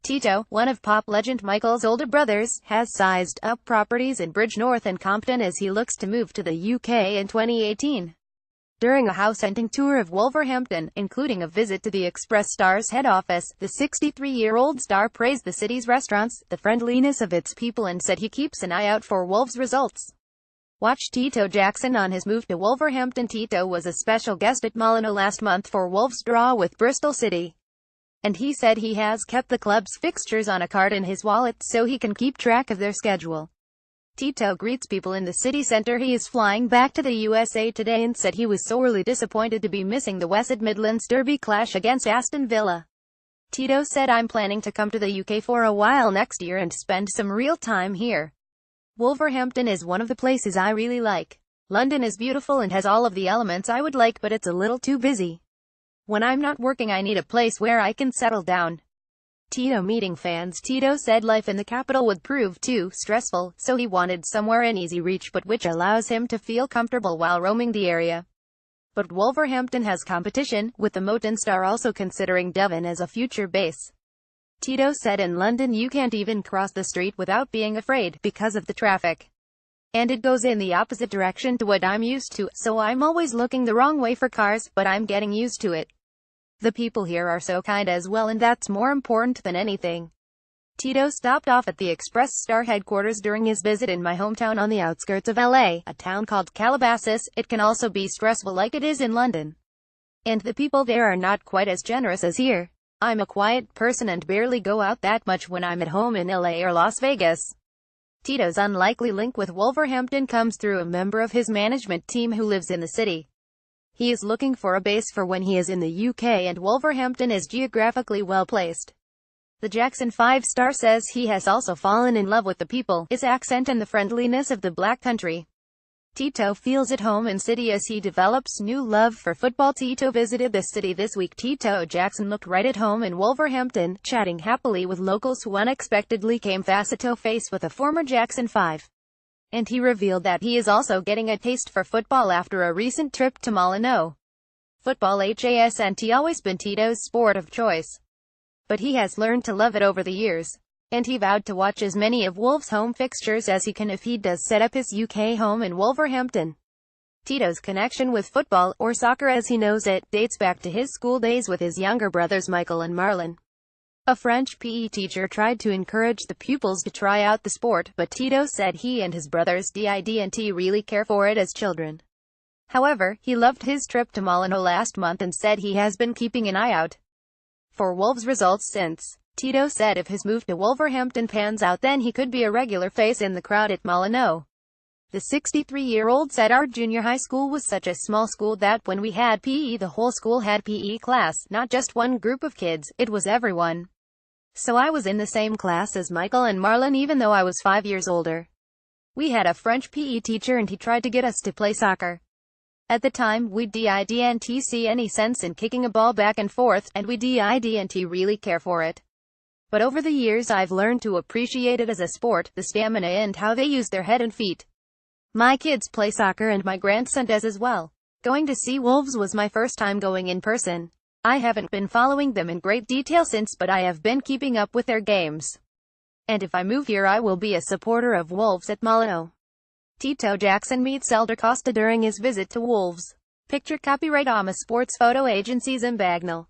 Tito, one of pop legend Michael's older brothers, has sized up properties in Bridgnorth and Compton as he looks to move to the UK in 2018. During a house-hunting tour of Wolverhampton, including a visit to the Express Star's head office, the 63-year-old star praised the city's restaurants, the friendliness of its people, and said he keeps an eye out for Wolves results. Watch Tito Jackson on his move to Wolverhampton. Tito was a special guest at Molyneux last month for Wolves' draw with Bristol City. And he said he has kept the club's fixtures on a card in his wallet so he can keep track of their schedule. Tito greets people in the city centre. He is flying back to the USA today and said he was sorely disappointed to be missing the West Midlands derby clash against Aston Villa. Tito said, "I'm planning to come to the UK for a while next year and spend some real time here. Wolverhampton is one of the places I really like. London is beautiful and has all of the elements I would like, but it's a little too busy. When I'm not working, I need a place where I can settle down." Tito meeting fans. Tito said life in the capital would prove too stressful, so he wanted somewhere in easy reach but which allows him to feel comfortable while roaming the area. But Wolverhampton has competition, with the Moton star also considering Devon as a future base. Tito said, "In London you can't even cross the street without being afraid, because of the traffic. And it goes in the opposite direction to what I'm used to, so I'm always looking the wrong way for cars, but I'm getting used to it. The people here are so kind as well, and that's more important than anything." Tito stopped off at the Express Star headquarters during his visit in my hometown on the outskirts of LA, a town called Calabasas. "It can also be stressful like it is in London. And the people there are not quite as generous as here. I'm a quiet person and barely go out that much when I'm at home in LA or Las Vegas." Tito's unlikely link with Wolverhampton comes through a member of his management team who lives in the city. He is looking for a base for when he is in the UK, and Wolverhampton is geographically well placed. The Jackson 5-star says he has also fallen in love with the people, its accent and the friendliness of the Black Country. Tito feels at home in city as he develops new love for football. Tito visited the city this week. Tito Jackson looked right at home in Wolverhampton, chatting happily with locals who unexpectedly came face-to-face with a former Jackson 5. And he revealed that he is also getting a taste for football after a recent trip to Molyneux. Football hasn't always been Tito's sport of choice, but he has learned to love it over the years. And he vowed to watch as many of Wolves' home fixtures as he can if he does set up his UK home in Wolverhampton. Tito's connection with football, or soccer as he knows it, dates back to his school days with his younger brothers Michael and Marlon. A French PE teacher tried to encourage the pupils to try out the sport, but Tito said he and his brothers didn't really care for it as children. However, he loved his trip to Molyneux last month and said he has been keeping an eye out for Wolves results since. Tito said if his move to Wolverhampton pans out, then he could be a regular face in the crowd at Molyneux. The 63-year-old said, "Our junior high school was such a small school that when we had PE, the whole school had PE class, not just one group of kids, it was everyone. So I was in the same class as Michael and Marlon even though I was 5 years older. We had a French PE teacher and he tried to get us to play soccer. At the time, we didn't see any sense in kicking a ball back and forth, and we didn't really care for it. But over the years I've learned to appreciate it as a sport, the stamina and how they use their head and feet. My kids play soccer and my grandson does as well. Going to see Wolves was my first time going in person. I haven't been following them in great detail since, but I have been keeping up with their games. And if I move here I will be a supporter of Wolves at Molyneux." Tito Jackson meets Elder Costa during his visit to Wolves. Picture copyright AMA Sports Photo Agencies in Bagnall.